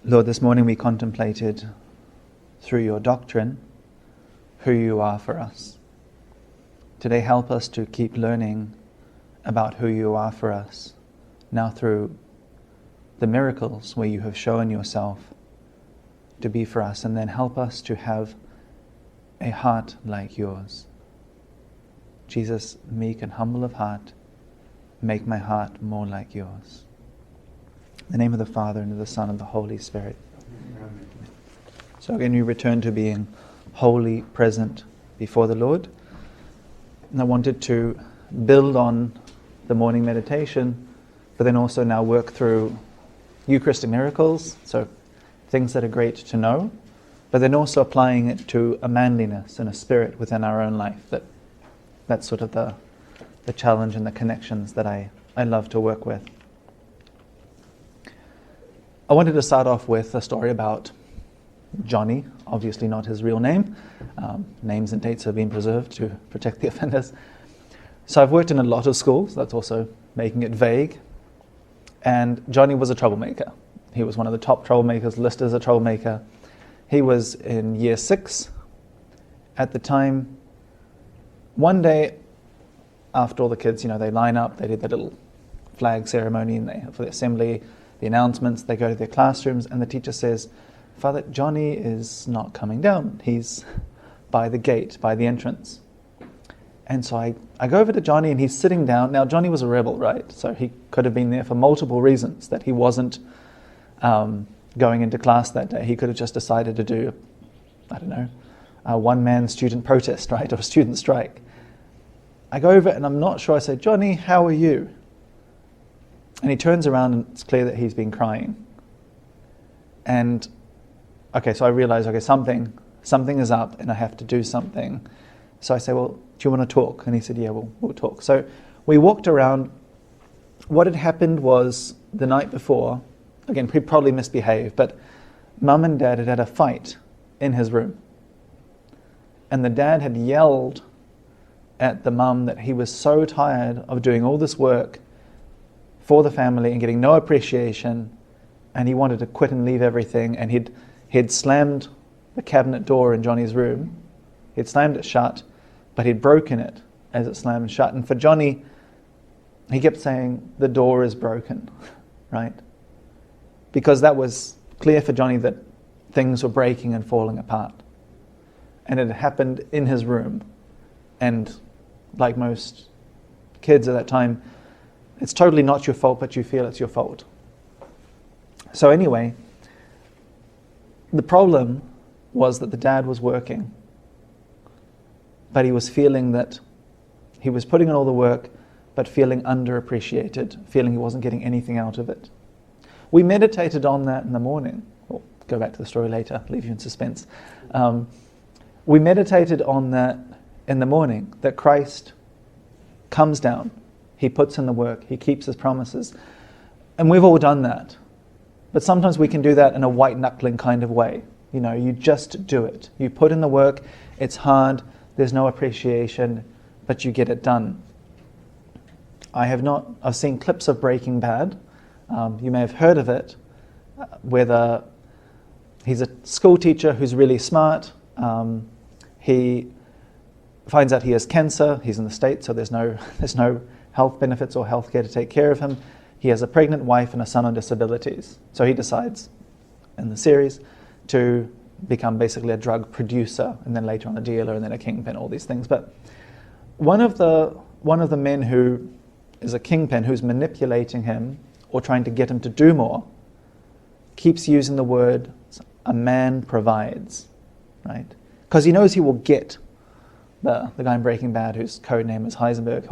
Lord, this morning we contemplated through your doctrine who you are for us. Today help us to keep learning about who you are for us, now through the miracles where you have shown yourself to be for us, and then help us to have a heart like yours. Jesus, meek and humble of heart, make my heart more like yours. In the name of the Father, and of the Son, and the Holy Spirit. Amen. So again we return to being wholly present before the Lord. And I wanted to build on the morning meditation, but then also now work through Eucharistic miracles, so things that are great to know, but then also applying it to a manliness and a spirit within our own life. That's sort of the challenge and the connections that I love to work with. I wanted to start off with a story about Johnny, obviously not his real name. Names and dates have been preserved to protect the offenders. So I've worked in a lot of schools, that's also making it vague. And Johnny was a troublemaker. He was one of the top troublemakers, listed as a troublemaker. He was in year 6 at the time. One day, after all the kids, they line up, they did their little flag ceremony and for the assembly, the announcements, they go to their classrooms, and the teacher says, "Father, Johnny is not coming down. He's by the gate, by the entrance." And so I go over to Johnny, and he's sitting down. Now, Johnny was a rebel, right? So he could have been there for multiple reasons, that he wasn't going into class that day. He could have just decided to do, a one-man student protest, right, or a student strike. I go over, and I'm not sure. I say, "Johnny, how are you?" And he turns around, and it's clear that he's been crying. And so I realize, something is up, and I have to do something. So I say, "Well, do you want to talk?" And he said, "Yeah, we'll talk." So we walked around. What had happened was the night before, again, he probably misbehaved, but Mum and Dad had a fight in his room. And the dad had yelled at the mum that he was so tired of doing all this work for the family and getting no appreciation, and he wanted to quit and leave everything. And he'd slammed the cabinet door in Johnny's room. He'd slammed it shut, but he'd broken it as it slammed shut. And for Johnny, he kept saying, "The door is broken," right? Because that was clear for Johnny that things were breaking and falling apart. And it had happened in his room. And like most kids at that time, it's totally not your fault, but you feel it's your fault. So anyway, the problem was that the dad was working, but he was feeling that he was putting in all the work, but feeling underappreciated, feeling he wasn't getting anything out of it. We meditated on that in the morning. We'll go back to the story later, leave you in suspense. We meditated on that in the morning, that Christ comes down, he puts in the work, he keeps his promises. And we've all done that. But sometimes we can do that in a white-knuckling kind of way. You just do it. You put in the work, it's hard, there's no appreciation, but you get it done. I've seen clips of Breaking Bad. You may have heard of it, where he's a school teacher who's really smart. He finds out he has cancer. He's in the States, so there's no health benefits or health care to take care of him. He has a pregnant wife and a son on disabilities. So he decides in the series to become basically a drug producer, and then later on a dealer, and then a kingpin, all these things. But one of the men who is a kingpin, who's manipulating him or trying to get him to do more, keeps using the word "a man provides," right? Because he knows he will get the guy in Breaking Bad, whose code name is Heisenberg.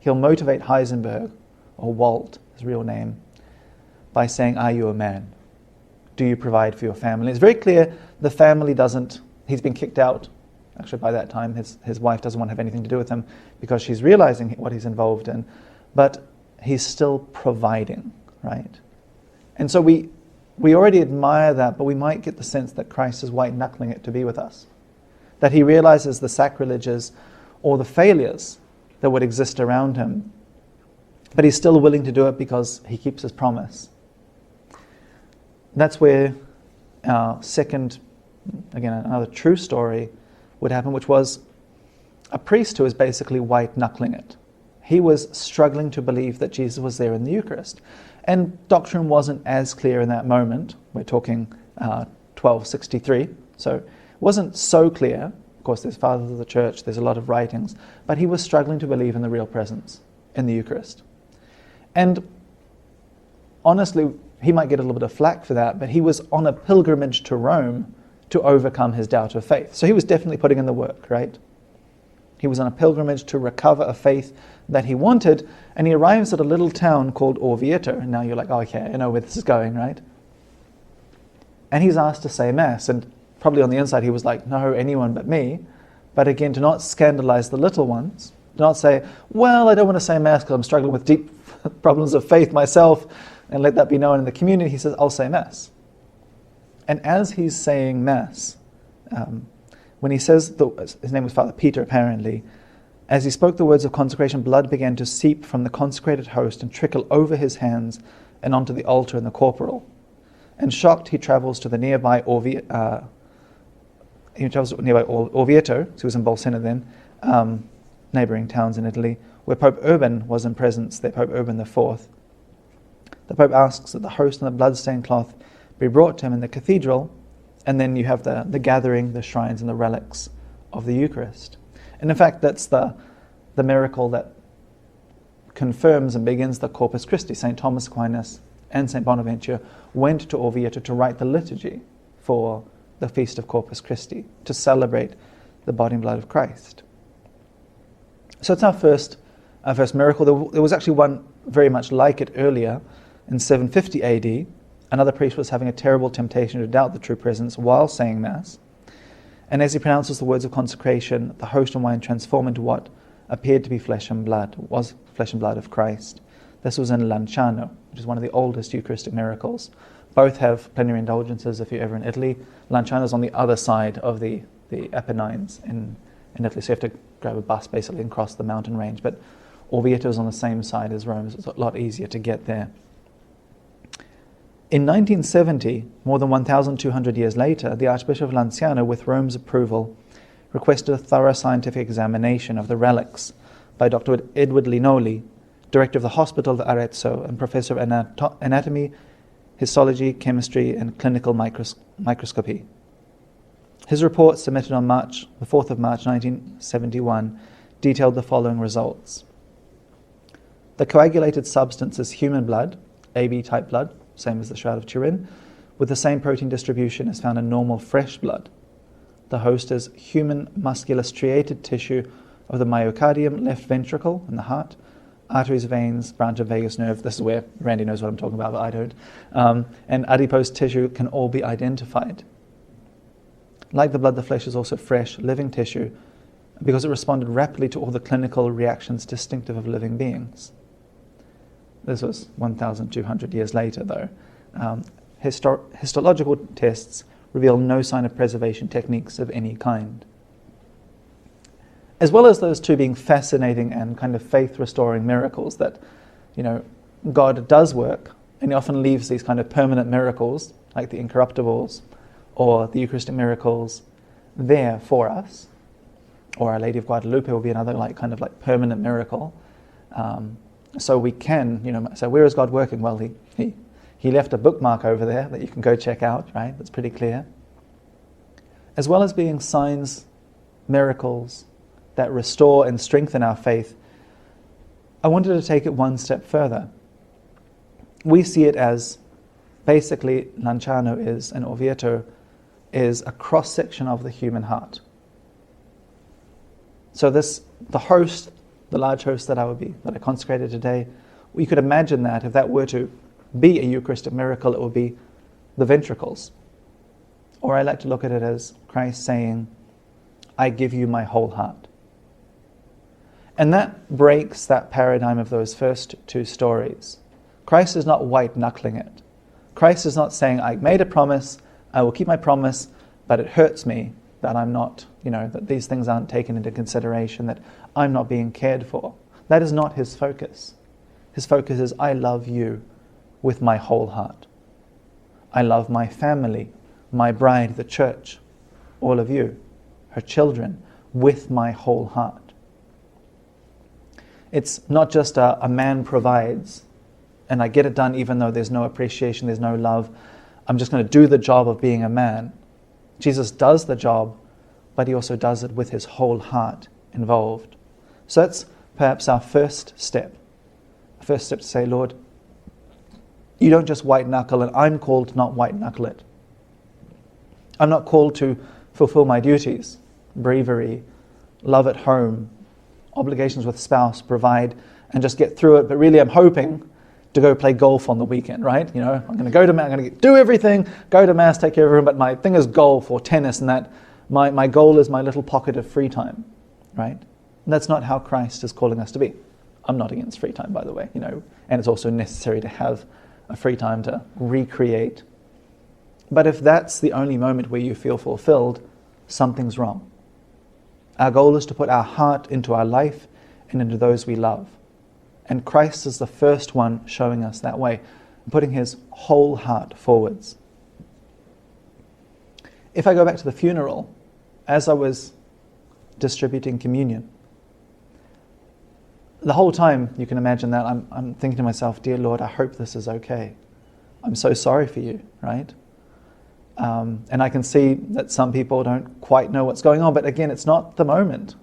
He'll motivate Heisenberg, or Walt, his real name, by saying, "Are you a man? Do you provide for your family?" It's very clear the family doesn't. He's been kicked out. Actually, by that time, his wife doesn't want to have anything to do with him because she's realizing what he's involved in. But he's still providing, right? And so we already admire that, but we might get the sense that Christ is white-knuckling it to be with us. That he realizes the sacrileges or the failures that would exist around him, but he's still willing to do it because he keeps his promise. that's where our second, again, another true story would happen, which was a priest who was basically white-knuckling it. He was struggling to believe that Jesus was there in the Eucharist. And doctrine wasn't as clear in that moment. We're talking 1263, so it wasn't so clear. Of course, there's fathers of the church, there's a lot of writings, but he was struggling to believe in the real presence in the Eucharist. And honestly, he might get a little bit of flack for that, but he was on a pilgrimage to Rome to overcome his doubt of faith. So he was definitely putting in the work, right? He was on a pilgrimage to recover a faith that he wanted, and he arrives at a little town called Orvieto. And now you're like, oh, okay, I know where this is going, right? And he's asked to say Mass, and probably on the inside he was like, no, anyone but me. But again, to not scandalize the little ones, to not say, well, I don't want to say Mass because I'm struggling with deep problems of faith myself, and let that be known in the community, he says, I'll say Mass. And as he's saying Mass, when he says, his name was Father Peter apparently, as he spoke the words of consecration, blood began to seep from the consecrated host and trickle over his hands and onto the altar and the corporal. And shocked, he travels to the nearby Orvieto, so he was in Bolsena then, neighbouring towns in Italy, where Pope Urban was in presence, there Pope Urban IV. The Pope asks that the host and the blood-stained cloth be brought to him in the cathedral, and then you have the gathering, the shrines and the relics of the Eucharist. And in fact, that's the miracle that confirms and begins the Corpus Christi. St. Thomas Aquinas and St. Bonaventure went to Orvieto to write the liturgy for the Feast of Corpus Christi, to celebrate the body and blood of Christ. So it's our first miracle. There was actually one very much like it earlier in 750 AD. Another priest was having a terrible temptation to doubt the true presence while saying Mass. And as he pronounces the words of consecration, the host and wine transform into what appeared to be flesh and blood, was flesh and blood of Christ. This was in Lanciano, which is one of the oldest Eucharistic miracles. Both have plenary indulgences if you're ever in Italy. Lanciano is on the other side of the Apennines in Italy, so you have to grab a bus basically and cross the mountain range. But Orvieto is on the same side as Rome, so it's a lot easier to get there. In 1970, more than 1,200 years later, the Archbishop of Lanciano, with Rome's approval, requested a thorough scientific examination of the relics by Dr. Edward Linoli, director of the Hospital of Arezzo and professor of anatomy, histology, chemistry, and clinical microscopy. His report, submitted on the 4th of March 1971, detailed the following results. The coagulated substance is human blood, AB-type blood, same as the Shroud of Turin, with the same protein distribution as found in normal fresh blood. The host is human muscular striated tissue of the myocardium, left ventricle, and the heart, arteries, veins, branch of vagus nerve. This is where Randy knows what I'm talking about, but I don't. And adipose tissue can all be identified. Like the blood, the flesh is also fresh, living tissue because it responded rapidly to all the clinical reactions distinctive of living beings. This was 1,200 years later, though. Histological tests reveal no sign of preservation techniques of any kind. As well as those two being fascinating and kind of faith-restoring miracles that, God does work, and He often leaves these kind of permanent miracles, like the incorruptibles or the Eucharistic miracles, there for us. Or Our Lady of Guadalupe will be another kind of permanent miracle. So we can, so where is God working? Well, he left a bookmark over there that you can go check out, right? That's pretty clear. As well as being signs, miracles that restore and strengthen our faith, I wanted to take it one step further. We see it as basically Lanciano is, and Orvieto is a cross-section of the human heart. So the host, the large host that I consecrated today, we could imagine that if that were to be a Eucharistic miracle, it would be the ventricles. Or I like to look at it as Christ saying, I give you my whole heart. And that breaks that paradigm of those first two stories. Christ is not white-knuckling it. Christ is not saying, I made a promise, I will keep my promise, but it hurts me that I'm not, that these things aren't taken into consideration, that I'm not being cared for. That is not His focus. His focus is, I love you with my whole heart. I love my family, my bride, the church, all of you, her children, with my whole heart. It's not just a man provides, and I get it done even though there's no appreciation, there's no love. I'm just going to do the job of being a man. Jesus does the job, but he also does it with his whole heart involved. So that's perhaps our first step. The first step to say, Lord, you don't just white knuckle it. I'm called to not white knuckle it. I'm not called to fulfill my duties, bravery, love at home, obligations with spouse, provide, and just get through it. But really I'm hoping to go play golf on the weekend, right? You know, I'm going to go to Mass, I'm going to do everything, go to Mass, take care of everyone, but my thing is golf or tennis, and that my goal is my little pocket of free time, right? And that's not how Christ is calling us to be. I'm not against free time, by the way, you know, and it's also necessary to have a free time to recreate. But if that's the only moment where you feel fulfilled, something's wrong. Our goal is to put our heart into our life and into those we love. And Christ is the first one showing us that way, putting his whole heart forwards. If I go back to the funeral, as I was distributing communion, the whole time, you can imagine that, I'm thinking to myself, dear Lord, I hope this is okay. I'm so sorry for you, right? And I can see that some people don't quite know what's going on, but again, it's not the moment.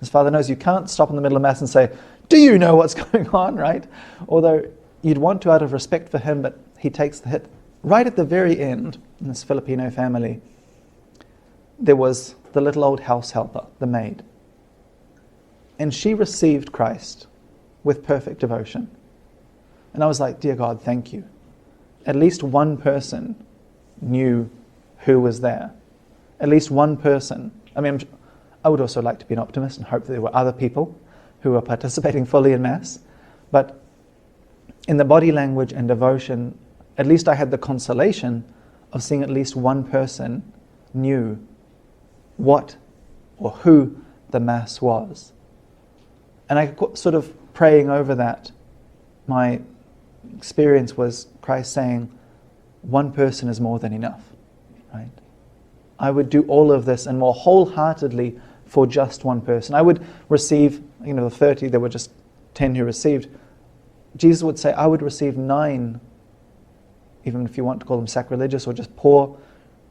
His Father knows you can't stop in the middle of Mass and say, do you know what's going on, right? Although you'd want to out of respect for him, but he takes the hit. Right at the very end, in this Filipino family, there was the little old house helper, the maid. And she received Christ with perfect devotion. And I was like, dear God, thank you. At least one person knew who was there. At least one person. I mean, I would also like to be an optimist and hope that there were other people who were participating fully in Mass. But in the body language and devotion, at least I had the consolation of seeing at least one person knew what or who the Mass was. And I sort of praying over that, my experience was Christ saying, one person is more than enough, right? I would do all of this and more wholeheartedly for just one person. I would receive, the 30, there were just 10 who received. Jesus would say, I would receive 9, even if you want to call them sacrilegious or just poor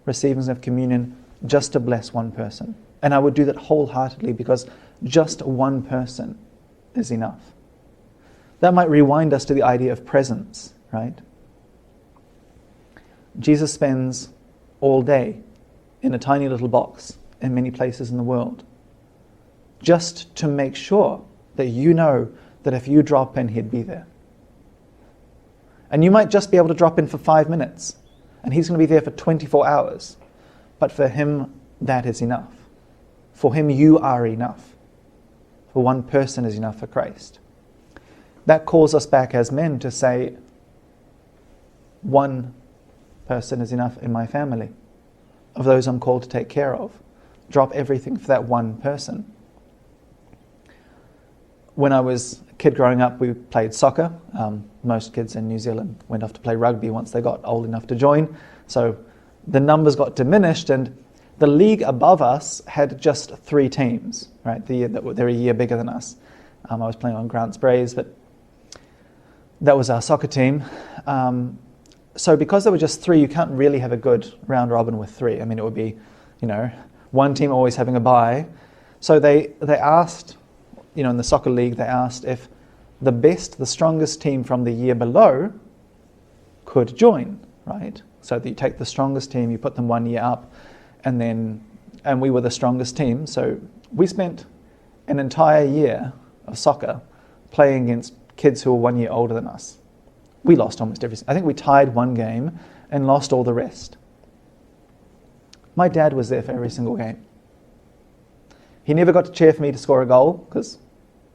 receivings of communion, just to bless one person. And I would do that wholeheartedly because just one person is enough. That might rewind us to the idea of presence, right? Jesus spends all day in a tiny little box in many places in the world just to make sure that you know that if you drop in, he'd be there. And you might just be able to drop in for 5 minutes and he's going to be there for 24 hours. But for him, that is enough. For him, you are enough. For one person is enough for Christ. That calls us back as men to say, one person is enough in my family, of those I'm called to take care of. Drop everything for that one person. When I was a kid growing up, we played soccer. Most kids in New Zealand went off to play rugby once they got old enough to join. So the numbers got diminished, and the league above us had just 3 teams, right? They're a year bigger than us. I was playing on Grants Braes, but that was our soccer team. So because there were just 3, you can't really have a good round robin with 3. I mean, it would be, one team always having a bye. So they asked, in the soccer league, they asked if the strongest team from the year below could join, right? So that you take the strongest team, you put them 1 year up, and we were the strongest team. So we spent an entire year of soccer playing against kids who were 1 year older than us. We lost almost everything. I think we tied 1 game and lost all the rest. My dad was there for every single game. He never got to cheer for me to score a goal because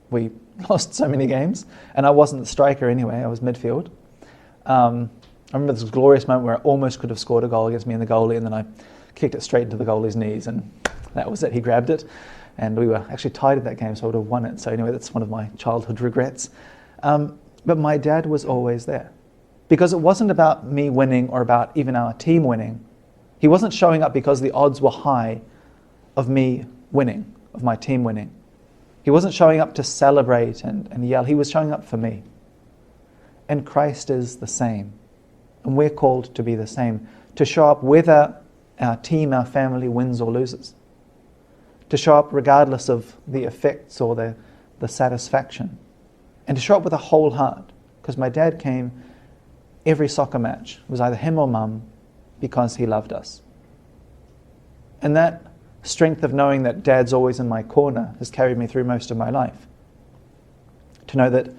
we lost so many games, and I wasn't the striker anyway, I was midfield. I remember this glorious moment where I almost could have scored a goal against me and the goalie, and then I kicked it straight into the goalie's knees, and that was it. He grabbed it, and we were actually tied at that game, so I would have won it. So anyway, that's one of my childhood regrets. But my dad was always there. Because it wasn't about me winning or about even our team winning. He wasn't showing up because the odds were high of me winning, of my team winning. He wasn't showing up to celebrate and yell. He was showing up for me. And Christ is the same. And we're called to be the same. To show up whether our team, our family wins or loses. To show up regardless of the effects or the satisfaction. And to show up with a whole heart. Because my dad came every soccer match. It was either him or mum, because he loved us. And that strength of knowing that Dad's always in my corner has carried me through most of my life. To know that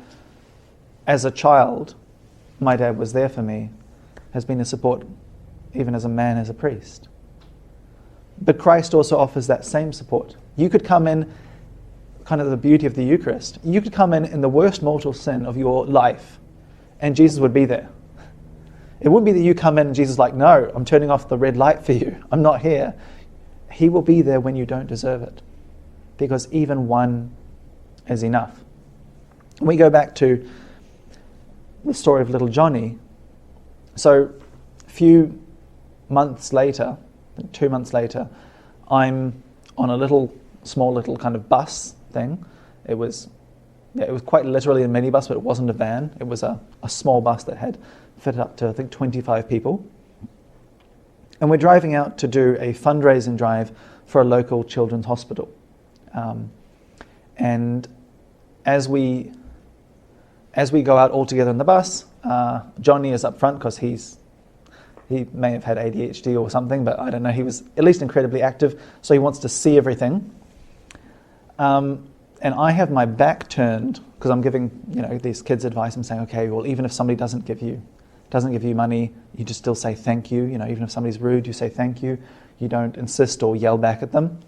as a child, my dad was there for me has been a support even as a man, as a priest. But Christ also offers that same support. You could come in, kind of the beauty of the Eucharist, you could come in the worst mortal sin of your life and Jesus would be there. It wouldn't be that you come in and Jesus is like, no, I'm turning off the red light for you. I'm not here. He will be there when you don't deserve it. Because even one is enough. We go back to the story of little Johnny. So a few months later, 2 months later, I'm on a small little kind of bus thing. It was quite literally a minibus, but it wasn't a van. It was a small bus that had fitted up to, I think, 25 people. And we're driving out to do a fundraising drive for a local children's hospital. And as we go out all together in the bus, Johnny is up front because he may have had ADHD or something, but I don't know. He was at least incredibly active, so he wants to see everything. And I have my back turned because I'm giving these kids advice. I'm saying, okay, well, even if somebody doesn't give you money, you just still say thank you. Even if somebody's rude, you say thank you. You don't insist or yell back at them.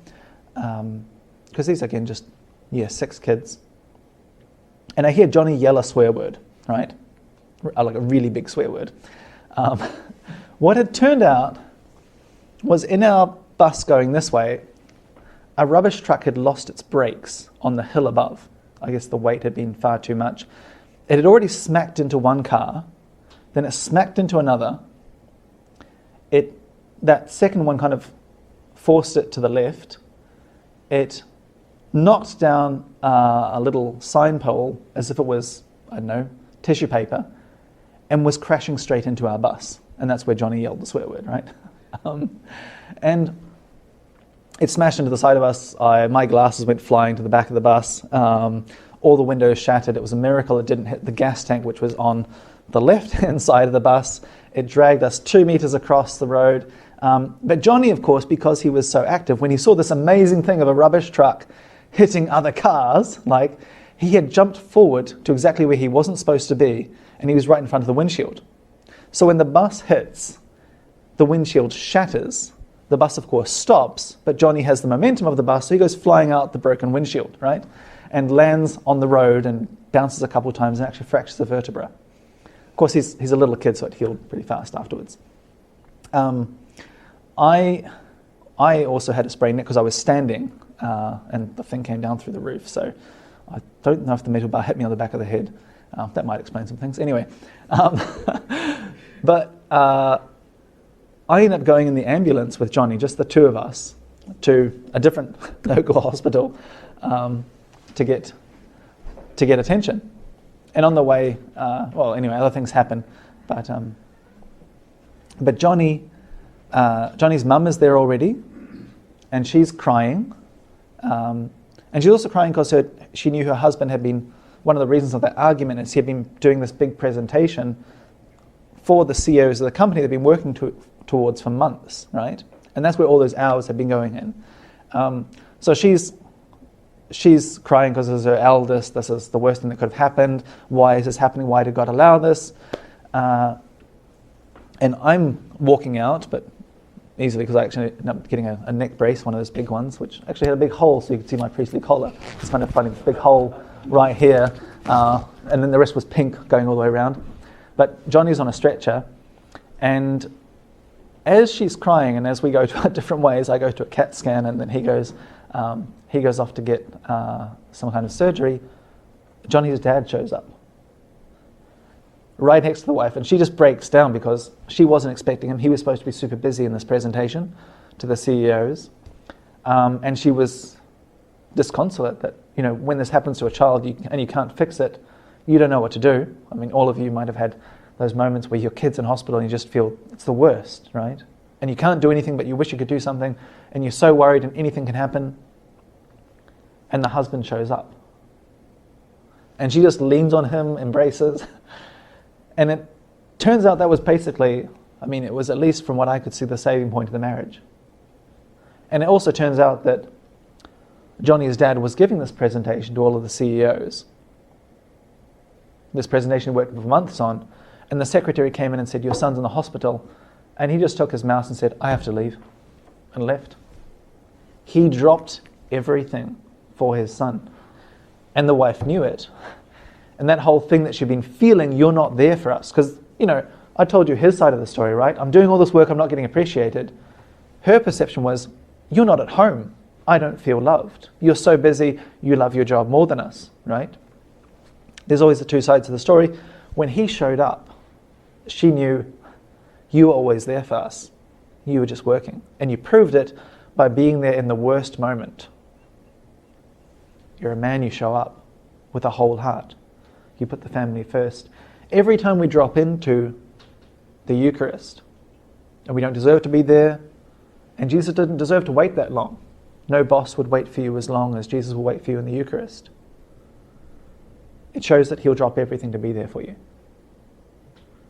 Because these are, again, just 6 kids. And I hear Johnny yell a swear word, right? Like a really big swear word. What had turned out was in our bus going this way, a rubbish truck had lost its brakes on the hill above. I guess the weight had been far too much. It had already smacked into one car, then it smacked into another. That second one kind of forced it to the left. It knocked down a little sign pole as if it was, I don't know, tissue paper, and was crashing straight into our bus. And that's where Johnny yelled the swear word, right? And it smashed into the side of us. My glasses went flying to the back of the bus. All the windows shattered. It was a miracle it didn't hit the gas tank, which was on the left-hand side of the bus. It dragged us 2 meters across the road. But Johnny, of course, because he was so active, when he saw this amazing thing of a rubbish truck hitting other cars, he had jumped forward to exactly where he wasn't supposed to be, and he was right in front of the windshield. So when the bus hits, the windshield shatters. The bus, of course, stops, but Johnny has the momentum of the bus, so he goes flying out the broken windshield, right? And lands on the road and bounces a couple of times and actually fractures a vertebra. Of course, he's a little kid, so it healed pretty fast afterwards. I also had a sprained neck because I was standing, and the thing came down through the roof, so I don't know if the metal bar hit me on the back of the head. That might explain some things. Anyway, but I ended up going in the ambulance with Johnny, just the two of us, to a different local hospital to get attention. And on the way, other things happen, but Johnny's mum is there already, and she's crying, and she's also crying because she knew her husband had been. One of the reasons of that argument is he had been doing this big presentation for the CEOs of the company they've been working towards for months, right? And that's where all those hours have been going in. So she's crying because this is her eldest. This is the worst thing that could have happened. Why is this happening? Why did God allow this? And I'm walking out, but easily because I actually ended up getting a neck brace, one of those big ones, which actually had a big hole so you could see my priestly collar. It's kind of funny, this big hole right here, and then the rest was pink going all the way around. But Johnny's on a stretcher, and as she's crying and as we go to different ways, I go to a CAT scan, and then he goes off to get some kind of surgery. Johnny's dad shows up. right next to the wife, and she just breaks down because she wasn't expecting him. He was supposed to be super busy in this presentation to the CEOs, and she was disconsolate that, when this happens to a child and you can't fix it, you don't know what to do. I mean, all of you might have had those moments where your kid's in hospital and you just feel it's the worst, right? And you can't do anything, but you wish you could do something, and you're so worried and anything can happen. And the husband shows up. And she just leans on him, embraces. And it turns out that was basically, it was at least from what I could see, the saving point of the marriage. And it also turns out that Johnny's dad was giving this presentation to all of the CEOs. This presentation he worked for months on. And the secretary came in and said, "Your son's in the hospital." And he just took his mouse and said, "I have to leave," and left. He dropped everything for his son. And the wife knew it. And that whole thing that she'd been feeling, "You're not there for us." Because, I told you his side of the story, right? I'm doing all this work, I'm not getting appreciated. Her perception was, "You're not at home. I don't feel loved. You're so busy, you love your job more than us," right? There's always the two sides of the story. When he showed up, she knew, "You were always there for us. You were just working." And you proved it by being there in the worst moment. You're a man, you show up with a whole heart. You put the family first. Every time we drop into the Eucharist, and we don't deserve to be there, and Jesus didn't deserve to wait that long. No boss would wait for you as long as Jesus will wait for you in the Eucharist. It shows that he'll drop everything to be there for you.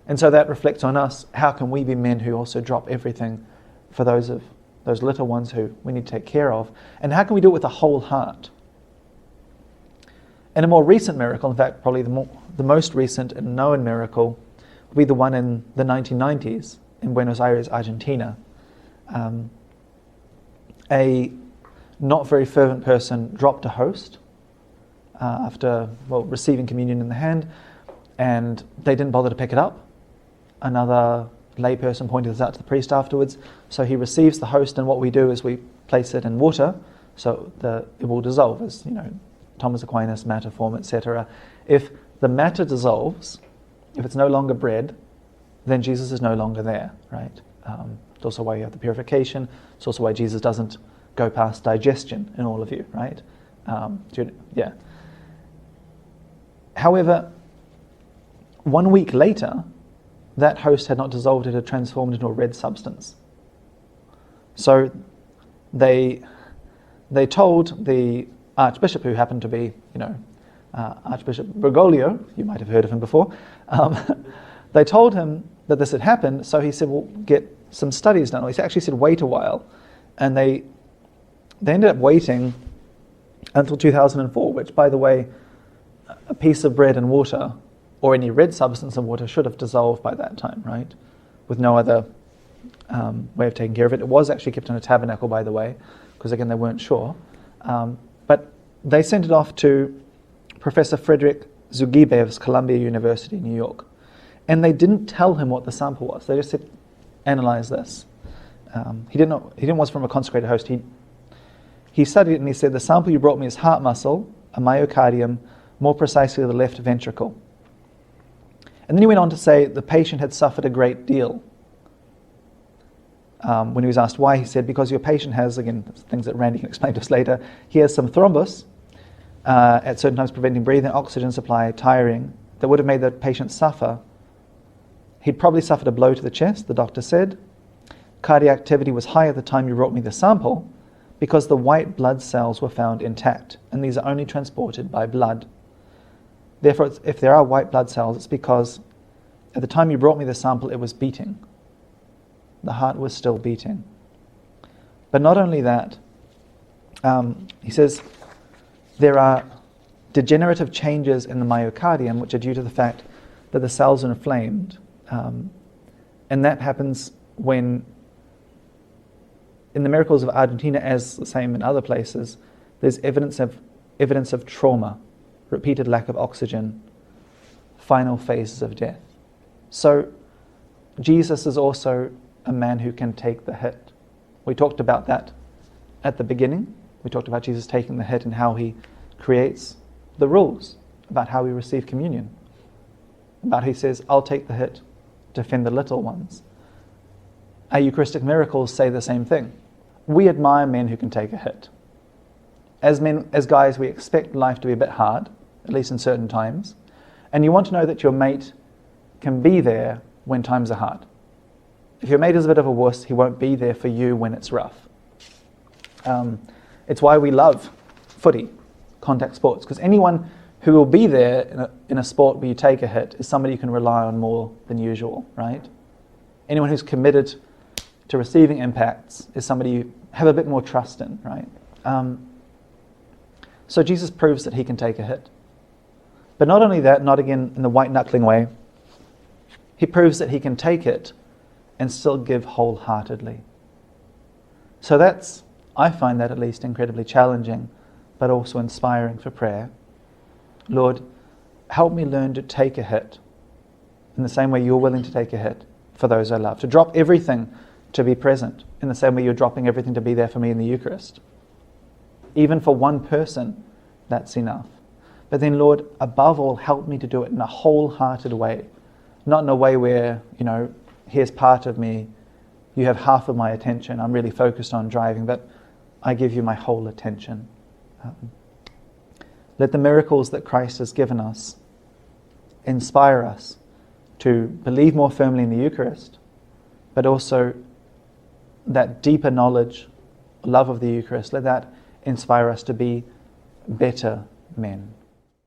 And so that reflects on us. How can we be men who also drop everything for those little ones who we need to take care of? And how can we do it with a whole heart? And a more recent miracle, in fact, probably the most recent and known miracle, will be the one in the 1990s in Buenos Aires, Argentina. A not very fervent person dropped a host after receiving communion in the hand, and they didn't bother to pick it up. Another layperson pointed this out to the priest afterwards. So he receives the host, and what we do is we place it in water, so it will dissolve, as Thomas Aquinas, matter, form, etc. If the matter dissolves, if it's no longer bread, then Jesus is no longer there, right? It's also why you have the purification. It's also why Jesus doesn't go past digestion in all of you, right? Yeah. However, 1 week later, that host had not dissolved, it had transformed into a red substance. So they told the Archbishop, who happened to be, Archbishop Bergoglio, you might have heard of him before, they told him that this had happened, so he said, "Well, get some studies done." Or he actually said, "Wait a while." And they ended up waiting until 2004, which, by the way, a piece of bread and water, or any red substance in water, should have dissolved by that time, right? With no other way of taking care of it. It was actually kept in a tabernacle, by the way, because again, they weren't sure. But they sent it off to Professor Frederick Zugibev's Columbia University, New York. And they didn't tell him what the sample was. They just said, "Analyze this." He didn't want it from a consecrated host. He studied it and he said, "The sample you brought me is heart muscle, a myocardium, more precisely the left ventricle." And then he went on to say the patient had suffered a great deal. When he was asked why, he said, "Because your patient has," again, things that Randy can explain to us later, "he has some thrombus at certain times preventing breathing, oxygen supply, tiring, that would have made the patient suffer. He'd probably suffered a blow to the chest," the doctor said. "Cardiac activity was high at the time you brought me the sample because the white blood cells were found intact, and these are only transported by blood. Therefore, if there are white blood cells, it's because at the time you brought me the sample, it was beating. The heart was still beating." But not only that, he says, there are degenerative changes in the myocardium which are due to the fact that the cells are inflamed. And that happens when, in the miracles of Argentina, as the same in other places, there's evidence of trauma, repeated lack of oxygen, final phases of death. So Jesus is also a man who can take the hit. We talked about that at the beginning. We talked about Jesus taking the hit and how he creates the rules about how we receive communion. But he says, I'll take the hit, defend the little ones. Our Eucharistic miracles say the same thing. We admire men who can take a hit. As men, as guys, we expect life to be a bit hard, at least in certain times. And you want to know that your mate can be there when times are hard. If your mate is a bit of a wuss, he won't be there for you when it's rough. It's why we love footy, contact sports, because anyone who will be there in a sport where you take a hit is somebody you can rely on more than usual, right? Anyone who's committed to receiving impacts is somebody you have a bit more trust in, right? So Jesus proves that he can take a hit. But not only that, not again in the white-knuckling way, he proves that he can take it and still give wholeheartedly. So that's, I find that at least incredibly challenging, but also inspiring for prayer. Lord, help me learn to take a hit in the same way you're willing to take a hit for those I love. To drop everything to be present in the same way you're dropping everything to be there for me in the Eucharist. Even for one person, that's enough. But then, Lord, above all, help me to do it in a wholehearted way. Not in a way where, here's part of me, you have half of my attention, I'm really focused on driving, but I give you my whole attention. Let the miracles that Christ has given us inspire us to believe more firmly in the Eucharist, but also that deeper knowledge, love of the Eucharist, let that inspire us to be better men.